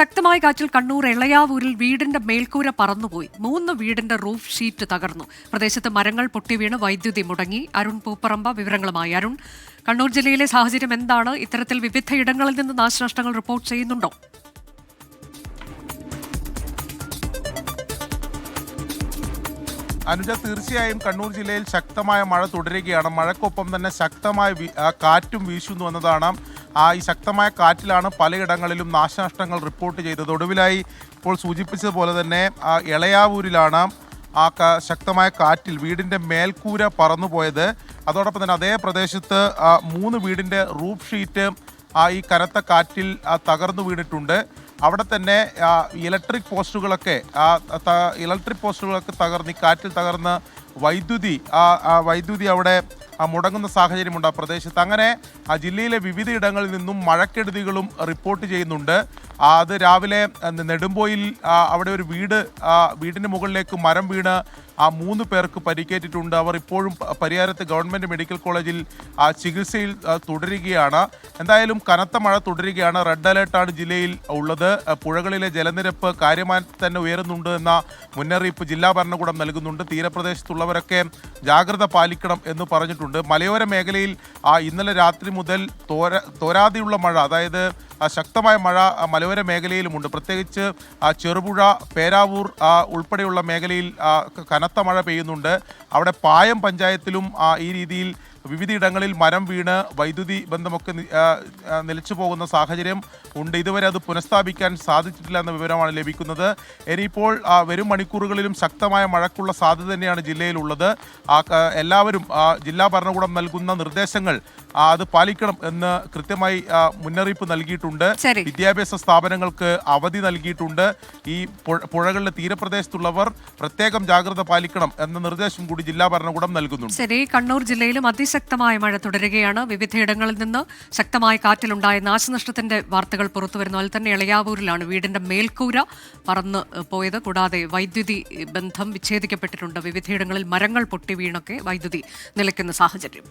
ശക്തമായ കാറ്റിൽ കണ്ണൂർ എളയാവൂരിൽ വീടിന്റെ മേൽക്കൂര പറന്നുപോയി. 3 വീടിന്റെ റൂഫ് ഷീറ്റ് തകർന്നു. പ്രദേശത്ത് മരങ്ങൾ പൊട്ടിവീണ് വൈദ്യുതി മുടങ്ങി. അരുൺ പൂപ്പറമ്പ വിവരങ്ങളുമായി. അരുൺ, കണ്ണൂർ ജില്ലയിലെ സാഹചര്യം എന്താണ്? ഇത്തരത്തിൽ വിവിധയിടങ്ങളിൽ നിന്ന് നാശനഷ്ടങ്ങൾ റിപ്പോർട്ട് ചെയ്യുന്നുണ്ടോ? അനുജ, തീർച്ചയായും കണ്ണൂർ ജില്ലയിൽ ശക്തമായ മഴ തുടരുകയാണ്. മഴയ്ക്കൊപ്പം തന്നെ ശക്തമായ കാറ്റും വീശുന്നു എന്നതാണ്. ഈ ശക്തമായ കാറ്റിലാണ് പലയിടങ്ങളിലും നാശനഷ്ടങ്ങൾ റിപ്പോർട്ട് ചെയ്തത്. ഒടുവിലായി ഇപ്പോൾ സൂചിപ്പിച്ചതുപോലെ തന്നെ എളയാവൂരിലാണ് ശക്തമായ കാറ്റിൽ വീടിൻ്റെ മേൽക്കൂര പറന്നുപോയത്. അതോടൊപ്പം തന്നെ അതേ പ്രദേശത്ത് 3 വീടിൻ്റെ റൂഫ് ഷീറ്റ് ഈ കനത്ത കാറ്റിൽ തകർന്നു വീണിട്ടുണ്ട്. അവിടെ തന്നെ ഇലക്ട്രിക് പോസ്റ്റുകളൊക്കെ തകർന്ന് ഈ കാറ്റിൽ തകർന്ന് വൈദ്യുതി അവിടെ മുടങ്ങുന്ന സാഹചര്യമുണ്ട് ആ പ്രദേശത്ത്. അങ്ങനെ ജില്ലയിലെ വിവിധ ഇടങ്ങളിൽ നിന്നും മഴക്കെടുതികളും റിപ്പോർട്ട് ചെയ്യുന്നുണ്ട്. അത് രാവിലെ നെടുമ്പോയിൽ അവിടെ ഒരു വീടിന് മുകളിലേക്ക് മരം വീണ് 3 പേർക്ക് പരിക്കേറ്റിട്ടുണ്ട്. അവർ ഇപ്പോഴും പരിയാരത്ത് ഗവൺമെൻറ് മെഡിക്കൽ കോളേജിൽ ചികിത്സയിൽ തുടരുകയാണ്. എന്തായാലും കനത്ത മഴ തുടരുകയാണ്. റെഡ് അലേർട്ടാണ് ജില്ലയിൽ ഉള്ളത്. പുഴകളിലെ ജലനിരപ്പ് കാര്യമായി തന്നെ ഉയരുന്നുണ്ട് എന്ന മുന്നറിയിപ്പ് ജില്ലാ ഭരണകൂടം നൽകുന്നുണ്ട്. തീരപ്രദേശത്തുള്ളവരൊക്കെ ജാഗ്രത പാലിക്കണം എന്ന് പറഞ്ഞിട്ടുണ്ട്. മലയോര മേഖലയിൽ ഇന്നലെ രാത്രി മുതൽ തോരാതെയുള്ള മഴ, അതായത് ശക്തമായ മഴ മലയോര മേഖലയിലുമുണ്ട്. പ്രത്യേകിച്ച് ചെറുപുഴ, പേരാവൂർ ഉൾപ്പെടെയുള്ള മേഖലയിൽ കനത്ത മഴ പെയ്യുന്നുണ്ട്. അവിടെ പായം പഞ്ചായത്തിലും ഈ രീതിയിൽ വിവിധയിടങ്ങളിൽ മരം വീണ് വൈദ്യുതി ബന്ധമൊക്കെ നിലച്ചു പോകുന്ന സാഹചര്യം ഉണ്ട്. ഇതുവരെ അത് പുനഃസ്ഥാപിക്കാൻ സാധിച്ചിട്ടില്ല എന്ന വിവരമാണ് ലഭിക്കുന്നത്. ഇനിയിപ്പോൾ വരും മണിക്കൂറുകളിലും ശക്തമായ മഴയ്ക്കുള്ള സാധ്യത തന്നെയാണ് ജില്ലയിലുള്ളത്. എല്ലാവരും ജില്ലാ ഭരണകൂടം നൽകുന്ന നിർദ്ദേശങ്ങൾ അത് പാലിക്കണം എന്ന് കൃത്യമായി മുന്നറിയിപ്പ് നൽകിയിട്ടുണ്ട്. വിദ്യാഭ്യാസ സ്ഥാപനങ്ങൾക്ക് അവധി നൽകിയിട്ടുണ്ട്. ഈ പുഴകളിലെ തീരപ്രദേശത്തുള്ളവർ പ്രത്യേകം ജാഗ്രത പാലിക്കണം എന്ന നിർദ്ദേശം കൂടി ജില്ലാ ഭരണകൂടം നൽകുന്നുണ്ട്. ശരി, കണ്ണൂർ ജില്ലയിലും അതിശക്തമായ മഴ തുടരുകയാണ്. വിവിധയിടങ്ങളിൽ നിന്ന് ശക്തമായ കാറ്റിലുണ്ടായ നാശനഷ്ടത്തിന്റെ വാർത്തകൾ പുറത്തുവരുന്നു. അതിൽ തന്നെ എളയാവൂരിലാണ് വീടിന്റെ മേൽക്കൂര പറന്ന് പോയത്. കൂടാതെ വൈദ്യുതി ബന്ധം വിച്ഛേദിക്കപ്പെട്ടിട്ടുണ്ട്. വിവിധയിടങ്ങളിൽ മരങ്ങൾ പൊട്ടി വീണൊക്കെ വൈദ്യുതി നിലയ്ക്കുന്ന സാഹചര്യം.